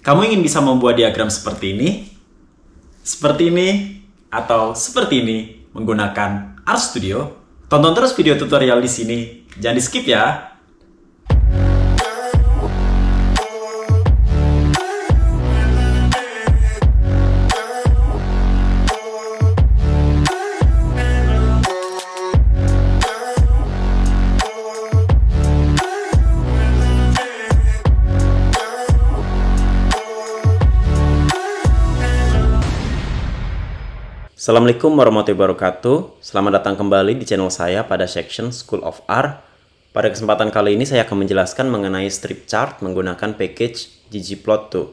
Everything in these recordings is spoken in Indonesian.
Kamu ingin bisa membuat diagram seperti ini, atau seperti ini menggunakan RStudio? Tonton terus video tutorial di sini. Jangan di-skip ya. Assalamualaikum warahmatullahi wabarakatuh. Selamat datang kembali di channel saya pada section School of Art. Pada kesempatan kali ini saya akan menjelaskan mengenai strip chart menggunakan package ggplot2.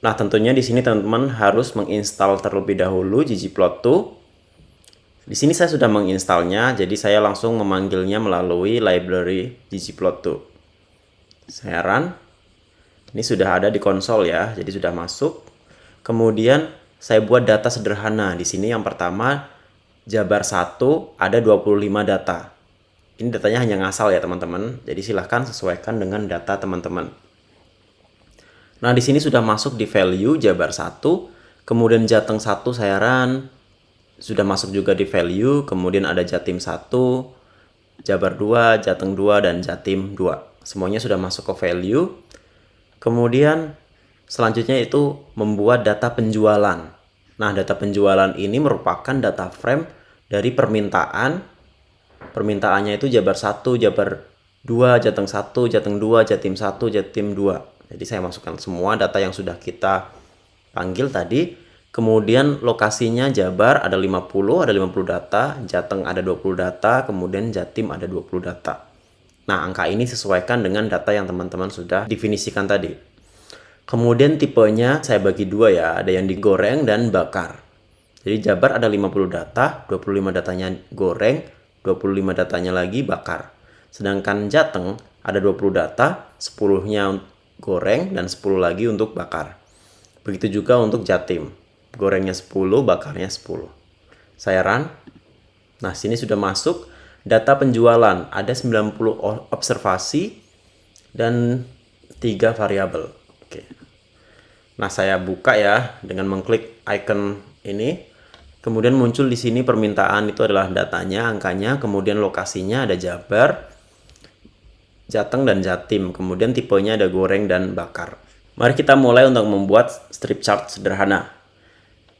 Nah, tentunya di sini teman-teman harus menginstal terlebih dahulu ggplot2. Di sini saya sudah menginstalnya, jadi saya langsung memanggilnya melalui library ggplot2. Saya run. Ini sudah ada di konsol ya, jadi sudah masuk. Kemudian saya buat data sederhana. Di sini yang pertama, Jabar 1 ada 25 data. Ini datanya hanya ngasal ya teman-teman. Jadi silahkan sesuaikan dengan data teman-teman. Nah, di sini sudah masuk di value Jabar 1. Kemudian Jateng 1 saya run. Sudah masuk juga di value. Kemudian ada Jatim 1, Jabar 2, Jateng 2, dan Jatim 2. Semuanya sudah masuk ke value. Kemudian selanjutnya itu membuat data penjualan. Nah, data penjualan ini merupakan data frame dari permintaan. Permintaannya itu Jabar 1, Jabar 2, Jateng 1, Jateng 2, Jatim 1, Jatim 2. Jadi saya masukkan semua data yang sudah kita panggil tadi. Kemudian lokasinya Jabar ada 50 data, Jateng ada 20 data, kemudian Jatim ada 20 data. Nah, angka ini sesuaikan dengan data yang teman-teman sudah definisikan tadi. Kemudian tipenya saya bagi dua ya, ada yang digoreng dan bakar. Jadi Jabar ada 50 data, 25 datanya goreng, 25 datanya lagi bakar. Sedangkan Jateng ada 20 data, 10-nya goreng dan 10 lagi untuk bakar. Begitu juga untuk Jatim, gorengnya 10, bakarnya 10. Saya run. Nah, sini sudah masuk data penjualan, ada 90 observasi dan 3 variabel. Oke. Nah, saya buka ya dengan mengklik icon ini. Kemudian muncul di sini permintaan itu adalah datanya, angkanya, kemudian lokasinya ada Jabar, Jateng dan Jatim. Kemudian tipenya ada goreng dan bakar. Mari kita mulai untuk membuat strip chart sederhana.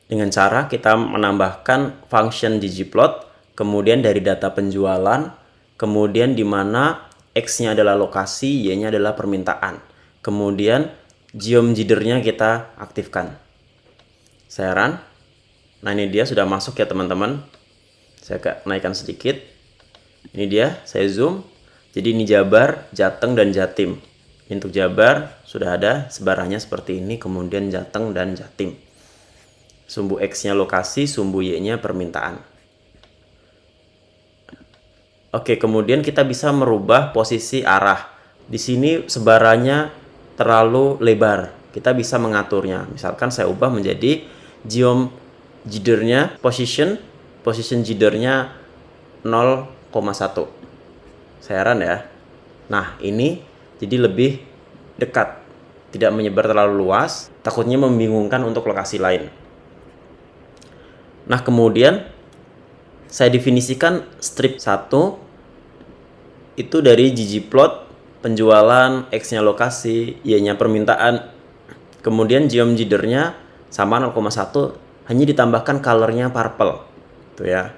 Dengan cara kita menambahkan function ggplot, kemudian dari data penjualan, kemudian di mana X-nya adalah lokasi, Y-nya adalah permintaan. Kemudian geom-jidernya kita aktifkan. Saya run. Nah, ini dia sudah masuk ya teman-teman. Saya naikkan sedikit. Ini dia, saya zoom. Jadi ini Jabar, Jateng, dan Jatim. Untuk Jabar sudah ada sebarannya seperti ini. Kemudian Jateng dan Jatim. Sumbu X-nya lokasi, sumbu Y-nya permintaan. Oke, kemudian kita bisa merubah posisi arah. Di sini sebarannya terlalu lebar, kita bisa mengaturnya. Misalkan saya ubah menjadi geom jidernya, position jidernya 0,1. Saya run ya. Nah, ini jadi lebih dekat, tidak menyebar terlalu luas, takutnya membingungkan untuk lokasi lain. Nah, kemudian saya definisikan strip 1 itu dari ggplot penjualan, X-nya lokasi, Y-nya permintaan. Kemudian geom jidernya sama 0,1, hanya ditambahkan colornya purple. Tuh ya.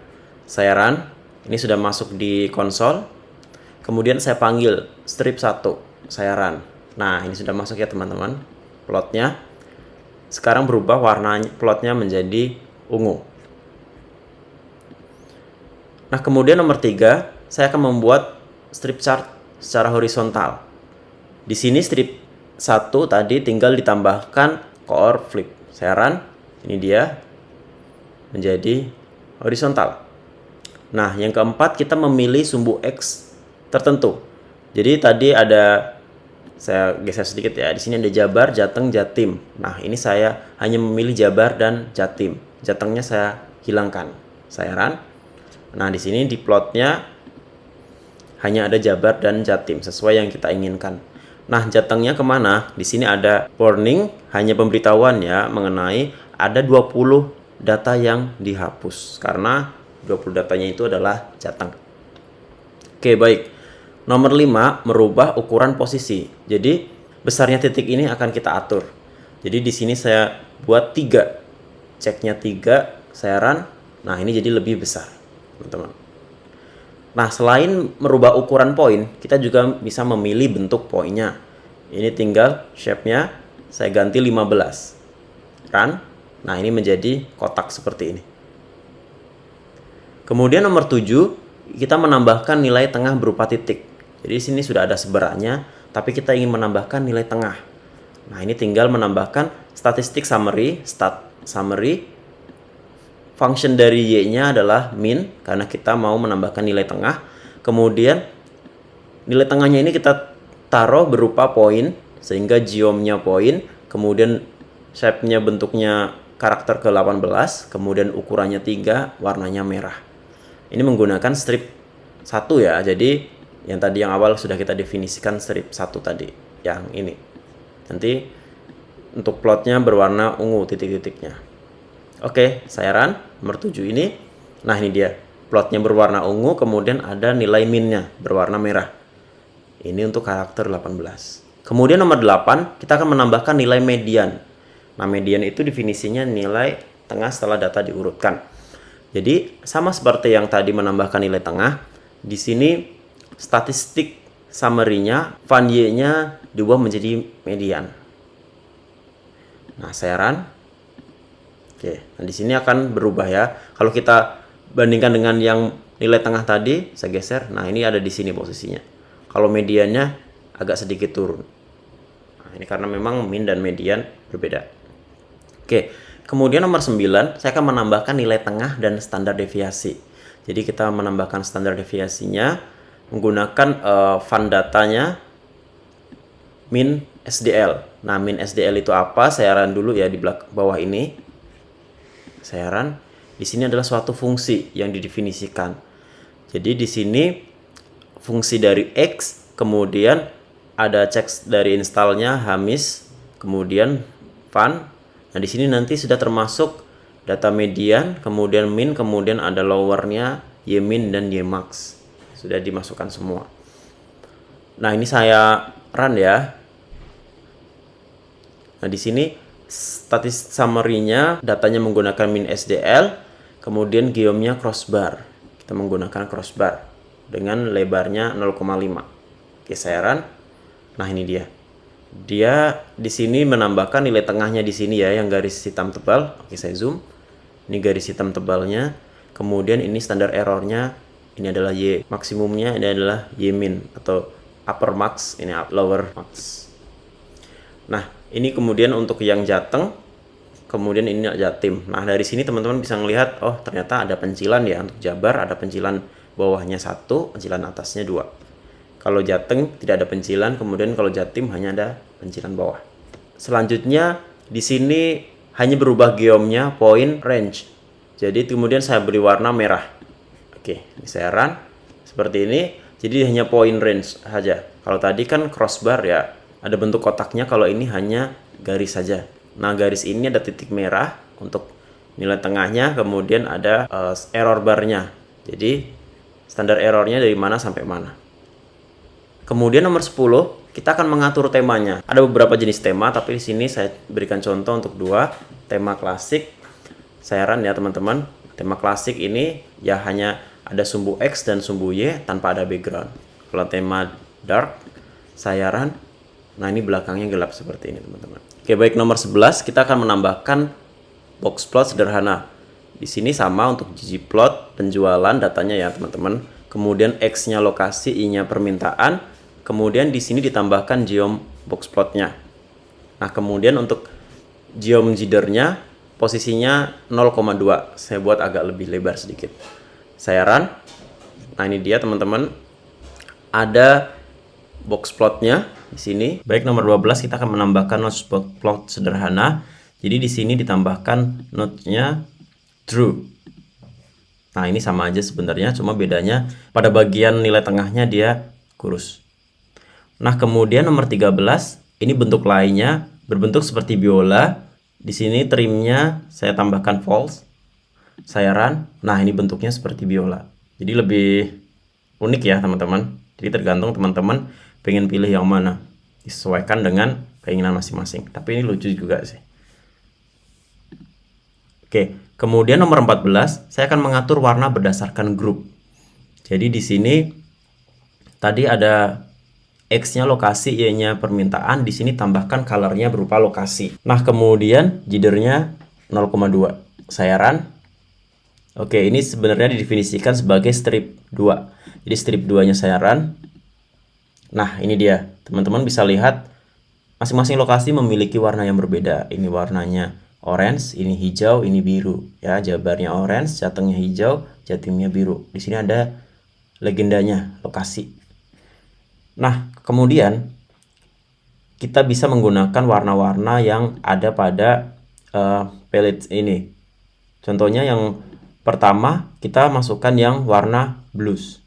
Saya run. Ini sudah masuk di konsol. Kemudian saya panggil strip 1. Saya run. Nah, ini sudah masuk ya teman-teman. Plotnya. Sekarang berubah warna plotnya menjadi ungu. Nah, kemudian nomor 3, saya akan membuat strip chart secara horizontal. Di sini strip 1 tadi tinggal ditambahkan core flip. Saya run. Ini dia menjadi horizontal. Nah, yang keempat kita memilih sumbu X tertentu. Jadi tadi ada, saya geser sedikit ya. Di sini ada Jabar, Jateng, Jatim. Nah, ini saya hanya memilih Jabar dan Jatim. Jatengnya saya hilangkan. Saya run. Nah, di sini di plotnya hanya ada Jabar dan Jatim sesuai yang kita inginkan. Nah, jatengnya kemana? Di sini ada warning, hanya pemberitahuan ya mengenai ada 20 data yang dihapus karena 20 datanya itu adalah jateng. Oke, baik. Nomor 5, merubah ukuran posisi. Jadi, besarnya titik ini akan kita atur. Jadi di sini saya buat 3. Ceknya 3, saya run. Nah, ini jadi lebih besar, teman-teman. Nah, selain merubah ukuran poin, kita juga bisa memilih bentuk poinnya. Ini tinggal shape-nya saya ganti 15. Run. Nah, ini menjadi kotak seperti ini. Kemudian nomor 7, kita menambahkan nilai tengah berupa titik. Jadi di sini sudah ada seberannya, tapi kita ingin menambahkan nilai tengah. Nah, ini tinggal menambahkan statistik summary, stat summary. Function dari Y-nya adalah min, karena kita mau menambahkan nilai tengah. Kemudian, nilai tengahnya ini kita taruh berupa poin, sehingga geom-nya poin. Kemudian, shape-nya bentuknya karakter ke-18. Kemudian, ukurannya 3, warnanya merah. Ini menggunakan strip 1 ya. Jadi, yang tadi yang awal sudah kita definisikan strip 1 tadi. Yang ini. Nanti, untuk plotnya berwarna ungu titik-titiknya. Oke, saya run nomor 7 ini. Nah, ini dia. Plotnya berwarna ungu, kemudian ada nilai minnya berwarna merah. Ini untuk karakter 18. Kemudian nomor 8, kita akan menambahkan nilai median. Nah, median itu definisinya nilai tengah setelah data diurutkan. Jadi, sama seperti yang tadi menambahkan nilai tengah, di sini statistik summary-nya, fun Y-nya diubah menjadi median. Nah, saya run. Oke, nah di sini akan berubah ya. Kalau kita bandingkan dengan yang nilai tengah tadi, saya geser. Nah, ini ada di sini posisinya. Kalau mediannya agak sedikit turun. Nah, ini karena memang min dan median berbeda. Oke, kemudian nomor 9, saya akan menambahkan nilai tengah dan standar deviasi. Jadi kita menambahkan standar deviasinya menggunakan fun datanya min SDL. Nah, min SDL itu apa? Saya run dulu ya di bawah ini. Saya run. Di sini adalah suatu fungsi yang didefinisikan. Jadi di sini fungsi dari X, kemudian ada cek dari installnya Hamis, kemudian fun. Nah, di sini nanti sudah termasuk data median, kemudian min, kemudian ada lowernya Ymin dan Ymax. Sudah dimasukkan semua. Nah, ini saya run ya. Nah, di sini statistik summary-nya datanya menggunakan min SDL, kemudian geom-nya crossbar. Kita menggunakan crossbar dengan lebarnya 0,5. Oke, saya run. Nah, ini dia. Dia di sini menambahkan nilai tengahnya di sini ya, yang garis hitam tebal. Oke, saya zoom. Ini garis hitam tebalnya. Kemudian ini standar error-nya. Ini adalah Y maksimumnya, ini adalah Y min atau upper max, ini lower max. Nah, ini kemudian untuk yang jateng, kemudian ini jatim. Nah, dari sini teman-teman bisa melihat, oh ternyata ada pencilan ya. Untuk Jabar ada pencilan bawahnya 1, pencilan atasnya 2. Kalau jateng tidak ada pencilan, kemudian kalau jatim hanya ada pencilan bawah. Selanjutnya di sini hanya berubah geomnya point range. Jadi kemudian saya beri warna merah. Oke, ini saya run seperti ini. Jadi hanya point range saja. Kalau tadi kan crossbar ya, ada bentuk kotaknya. Kalau ini hanya garis saja. Nah, garis ini ada titik merah untuk nilai tengahnya, kemudian ada error barnya. Jadi standar errornya dari mana sampai mana. Kemudian nomor 10, kita akan mengatur temanya. Ada beberapa jenis tema, tapi di sini saya berikan contoh untuk 2. Tema klasik, saya run ya teman-teman. Tema klasik ini ya hanya ada sumbu X dan sumbu Y tanpa ada background. Kalau tema dark, saya run. Nah, ini belakangnya gelap seperti ini teman-teman. Oke, baik, nomor 11 kita akan menambahkan box plot sederhana. Di sini sama untuk ggplot penjualan datanya ya teman-teman. Kemudian X-nya lokasi, Y-nya permintaan. Kemudian di sini ditambahkan geom box plotnya. Nah, kemudian untuk geom jidernya posisinya 0,2. Saya buat agak lebih lebar sedikit. Saya run. Nah, ini dia teman-teman. Ada box plotnya di sini. Baik, nomor 12 kita akan menambahkan node box plot sederhana. Jadi di sini ditambahkan node-nya true. Nah, ini sama aja sebenarnya, cuma bedanya pada bagian nilai tengahnya dia kurus. Nah, kemudian nomor 13, ini bentuk lainnya berbentuk seperti biola. Di sini trimnya saya tambahkan false. Saya run. Nah, ini bentuknya seperti biola. Jadi lebih unik ya, teman-teman. Jadi tergantung teman-teman pengen pilih yang mana. Disesuaikan dengan keinginan masing-masing. Tapi ini lucu juga sih. Oke, kemudian nomor 14, saya akan mengatur warna berdasarkan grup. Jadi di sini tadi ada X-nya lokasi, Y-nya permintaan, di sini tambahkan color-nya berupa lokasi. Nah, kemudian jidernya 0,2. Saya run. Oke, ini sebenarnya didefinisikan sebagai strip 2. Jadi strip 2-nya saya run. Nah, ini dia. Teman-teman bisa lihat masing-masing lokasi memiliki warna yang berbeda. Ini warnanya orange, ini hijau, ini biru. Ya, Jabarnya orange, Jatengnya hijau, Jatimnya biru. Di sini ada legendanya, lokasi. Nah, kemudian kita bisa menggunakan warna-warna yang ada pada palette ini. Contohnya yang pertama, kita masukkan yang warna blues.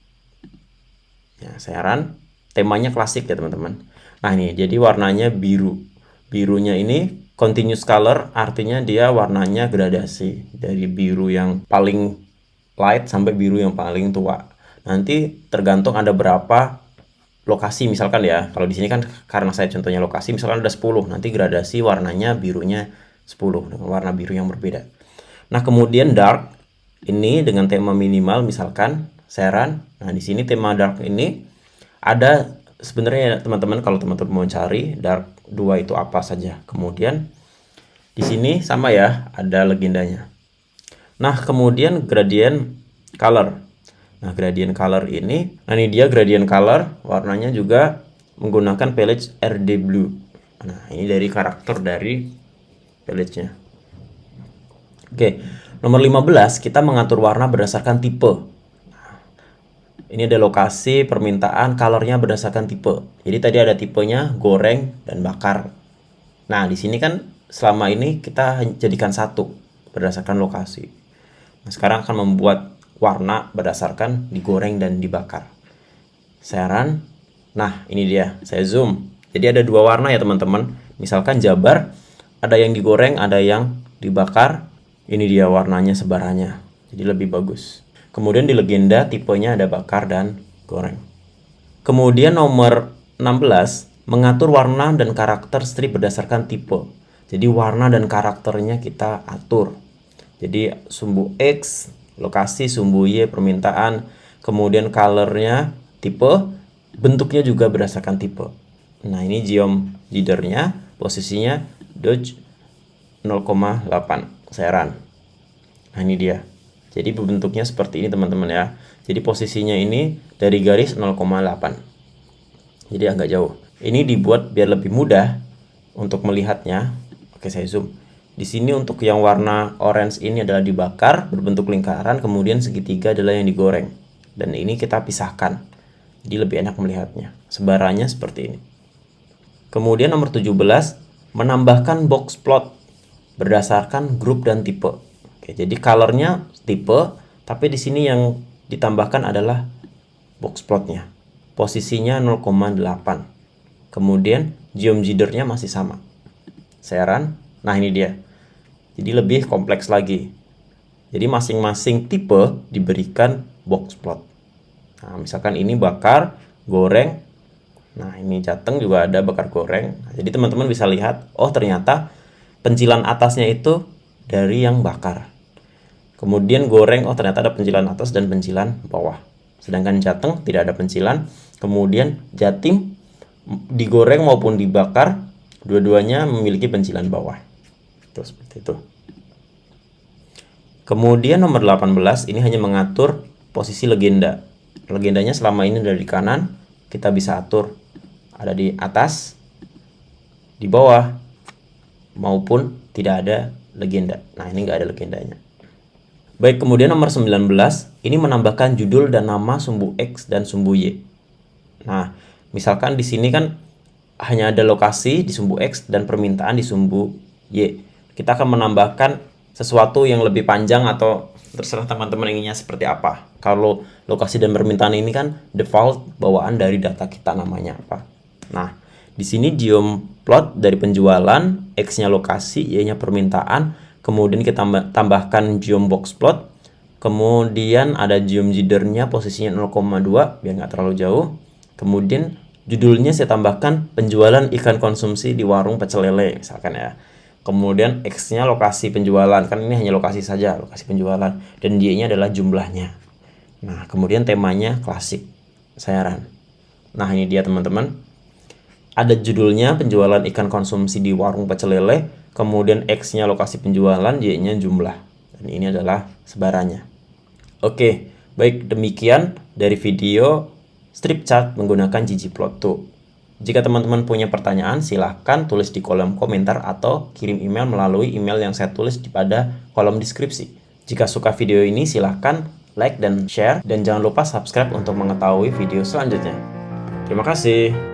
Ya, saya run. Temanya klasik ya, teman-teman. Nah, ini jadi warnanya biru. Birunya ini continuous color, artinya dia warnanya gradasi. Dari biru yang paling light sampai biru yang paling tua. Nanti tergantung ada berapa lokasi, misalkan ya, kalau di sini kan karena saya contohnya lokasi, misalkan ada 10, nanti gradasi warnanya birunya 10 dengan warna biru yang berbeda. Nah, kemudian dark ini dengan tema minimal, misalkan saya run. Nah, di sini tema dark ini ada sebenarnya teman-teman, kalau teman-teman mau cari dark 2 itu apa saja. Kemudian di sini sama ya, ada legendanya. Nah, kemudian gradient color. Nah, gradient color ini, nah ini dia gradient color, warnanya juga menggunakan palette RD Blue. Nah, ini dari karakter dari palette-nya. Oke, nomor 15, kita mengatur warna berdasarkan tipe. Nah, ini ada lokasi, permintaan, colornya berdasarkan tipe. Jadi tadi ada tipenya goreng dan bakar. Nah, di sini kan selama ini kita jadikan satu berdasarkan lokasi. Nah, sekarang akan membuat warna berdasarkan digoreng dan dibakar. Saya run. Nah, ini dia. Saya zoom. Jadi ada dua warna ya, teman-teman. Misalkan Jabar, ada yang digoreng, ada yang dibakar. Ini dia warnanya sebarannya. Jadi lebih bagus. Kemudian di legenda tipenya ada bakar dan goreng. Kemudian nomor 16, mengatur warna dan karakter strip berdasarkan tipe. Jadi warna dan karakternya kita atur. Jadi sumbu X, lokasi, sumbu Y, permintaan, kemudian colornya, tipe, bentuknya juga berdasarkan tipe. Nah, ini geom jidernya, posisinya dodge 0,8. Saya run. Nah, ini dia. Jadi bentuknya seperti ini, teman-teman ya. Jadi posisinya ini dari garis 0,8. Jadi agak jauh. Ini dibuat biar lebih mudah untuk melihatnya. Oke, saya zoom. Di sini untuk yang warna orange ini adalah dibakar, berbentuk lingkaran, kemudian segitiga adalah yang digoreng. Dan ini kita pisahkan. Jadi lebih enak melihatnya. Sebarannya seperti ini. Kemudian nomor 17, menambahkan box plot berdasarkan grup dan tipe. Oke, jadi colornya tipe, tapi di sini yang ditambahkan adalah box plotnya. Posisinya 0,8. Kemudian geom jidernya masih sama. Saya run. Nah, ini dia. Jadi lebih kompleks lagi. Jadi masing-masing tipe diberikan box plot. Nah, misalkan ini bakar, goreng. Nah, ini jateng juga ada bakar goreng. Nah, jadi teman-teman bisa lihat, oh ternyata pencilan atasnya itu dari yang bakar. Kemudian goreng, oh ternyata ada pencilan atas dan pencilan bawah. Sedangkan jateng tidak ada pencilan. Kemudian jatim digoreng maupun dibakar, dua-duanya memiliki pencilan bawah. Itu seperti itu. Kemudian nomor 18 ini hanya mengatur posisi legenda. Legendanya selama ini ada di kanan, kita bisa atur ada di atas, di bawah, maupun tidak ada legenda. Nah, ini nggak ada legendanya. Baik, kemudian nomor 19 ini menambahkan judul dan nama sumbu X dan sumbu Y. Nah, misalkan di sini kan hanya ada lokasi di sumbu X dan permintaan di sumbu Y. Kita akan menambahkan sesuatu yang lebih panjang atau terserah teman-teman inginnya seperti apa. Kalau lokasi dan permintaan ini kan default bawaan dari data kita namanya apa. Nah, di sini geomplot dari penjualan, X-nya lokasi, Y-nya permintaan, kemudian kita tambahkan geombox plot, kemudian ada geomjidernya posisinya 0,2 biar nggak terlalu jauh, kemudian judulnya saya tambahkan penjualan ikan konsumsi di warung pecel lele misalkan ya. Kemudian X-nya lokasi penjualan, kan ini hanya lokasi saja, lokasi penjualan, dan Y-nya adalah jumlahnya. Nah, kemudian temanya klasik, sayaran. Nah, ini dia teman-teman. Ada judulnya penjualan ikan konsumsi di warung pecel lele, kemudian X-nya lokasi penjualan, Y-nya jumlah. Dan ini adalah sebarannya. Oke, baik demikian dari video strip chart menggunakan ggplot2. Jika teman-teman punya pertanyaan, silahkan tulis di kolom komentar atau kirim email melalui email yang saya tulis pada kolom deskripsi. Jika suka video ini, silahkan like dan share, dan jangan lupa subscribe untuk mengetahui video selanjutnya. Terima kasih.